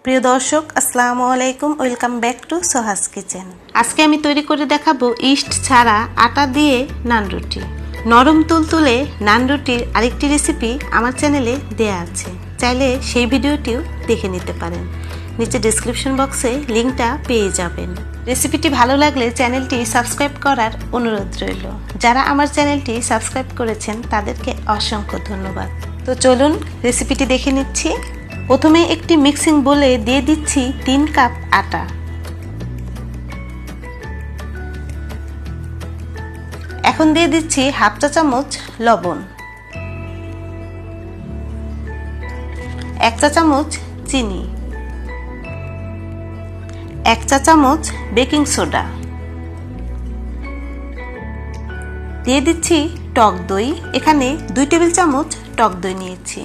প্রিয় দর্শক আসসালামু আলাইকুম, ওয়েলকাম ব্যাক টু সোহাস কিচেন। আজকে আমি তৈরি করে দেখাবো ইস্ট ছাড়া আটা দিয়ে নান রুটি। নরম তুলতুলে নান রুটির আরেকটি রেসিপি আমার চ্যানেলে দেয়া আছে, চাইলে সেই ভিডিওটিও দেখে নিতে পারেন। নিচে ডেসক্রিপশন বক্সে লিঙ্কটা পেয়ে যাবেন। রেসিপিটি ভালো লাগলে চ্যানেলটি সাবস্ক্রাইব করার অনুরোধ রইল। যারা আমার চ্যানেলটি সাবস্ক্রাইব করেছেন তাদেরকে অসংখ্য ধন্যবাদ। তো চলুন রেসিপিটি দেখে নিচ্ছি। প্রথমে একটি মিক্সিং বোলে দিয়ে দিচ্ছি 3 কাপ আটা। এখন দিয়ে দিচ্ছি হাফ চা চামচ লবণ, 1 চা চামচ চিনি, 1 চা চামচ বেকিং সোডা, দিয়ে দিচ্ছি টক দই। এখানে 2 টেবিল চামচ টক দই নিয়েছি।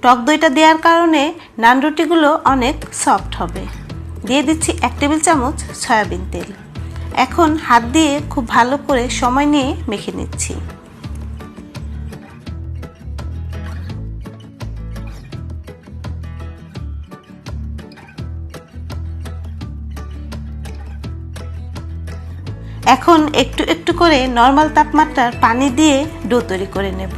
টক দইটা দেওয়ার কারণে নান রুটিগুলো অনেক সফট হবে। দিয়ে দিচ্ছি 1 টেবিল চামচ সয়াবিন তেল। এখন হাত দিয়ে খুব ভালো করে সময় নিয়ে মেখে নিচ্ছি। এখন একটু একটু করে নরমাল তাপমাত্রার পানি দিয়ে ডো তৈরি করে নেব।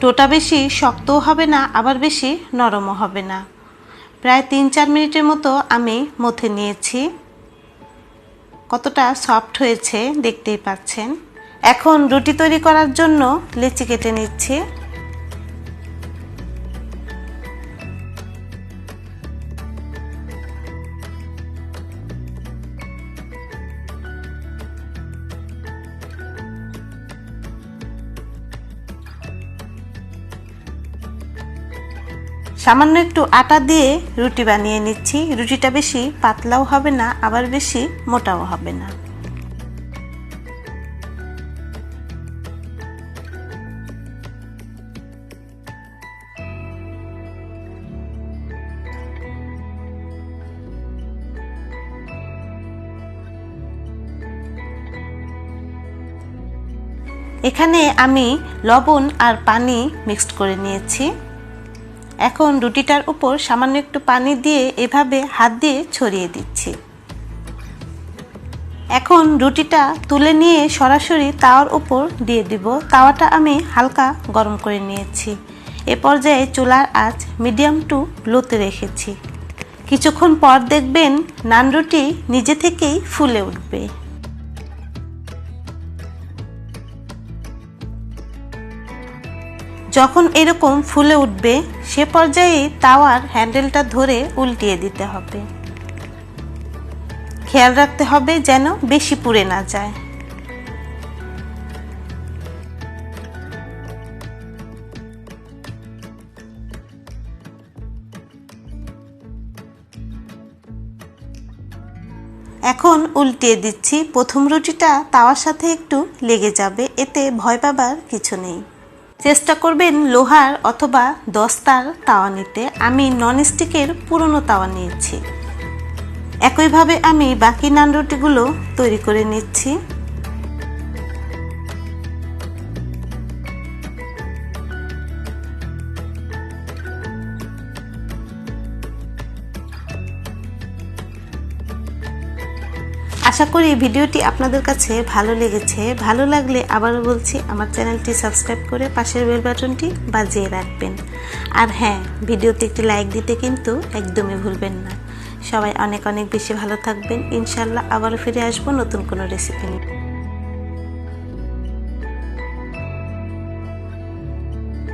ডোটা বেশি শক্তও হবে না, আবার বেশি নরমও হবে না। প্রায় 3-4 মিনিটের মতো আমি মথে নিয়েছি। কতটা সফট হয়েছে দেখতেই পাচ্ছেন। এখন রুটি তৈরি করার জন্য লেচি কেটে নিচ্ছি। সামান্য একটু আটা দিয়ে রুটি বানিয়ে নিচ্ছি। রুটিটা বেশি পাতলাও হবে না, আবার বেশি মোটাও হবে না। এখানে আমি লবণ আর পানি মিক্সড করে নিয়েছি। এখন রুটিটার উপর সামান্য একটু পানি দিয়ে এভাবে হাত দিয়ে ছড়িয়ে দিচ্ছি। এখন রুটিটা তুলে নিয়ে সরাসরি তাওয়ার উপর দিয়ে দিব। তাওয়াটা আমি হালকা গরম করে নিয়েছি। এ পর্যায়ে চুলার আঁচ মিডিয়াম টু লোতে রেখেছি। কিছুক্ষণ পর দেখবেন নান রুটি নিজে থেকেই ফুলে উঠবে। যখন এরকম ফুলে উঠবে সে পর্যায়ে তাওয়ার হ্যান্ডেলটা ধরে উল্টিয়ে দিতে হবে। খেয়াল রাখতে হবে যেন বেশি পুড়ে না যায়। এখন উল্টিয়ে দিচ্ছি। প্রথম রুটিটা তাওয়ার সাথে একটু লেগে যাবে, এতে ভয় পাবার কিছু নেই। চেষ্টা করবেন লোহার অথবা দস্তার তাওয়া নিতে। আমি ননস্টিকের পুরনো তাওয়া নিয়েছি। একইভাবে আমি বাকি নান রুটিগুলো তৈরি করে নিচ্ছি। আশা করি ভিডিওটি আপনাদের কাছে ভালো লেগেছে। ভালো লাগলে আবারও বলছি, আমার চ্যানেলটি সাবস্ক্রাইব করে পাশের বেল বাটনটি বাজিয়ে রাখবেন। আর হ্যাঁ, ভিডিওতে একটি লাইক দিতে কিন্তু একদমই ভুলবেন না। সবাই অনেক অনেক বেশি ভালো থাকবেন। ইনশাল্লাহ আবারও ফিরে আসবো নতুন কোনো রেসিপি নিয়ে।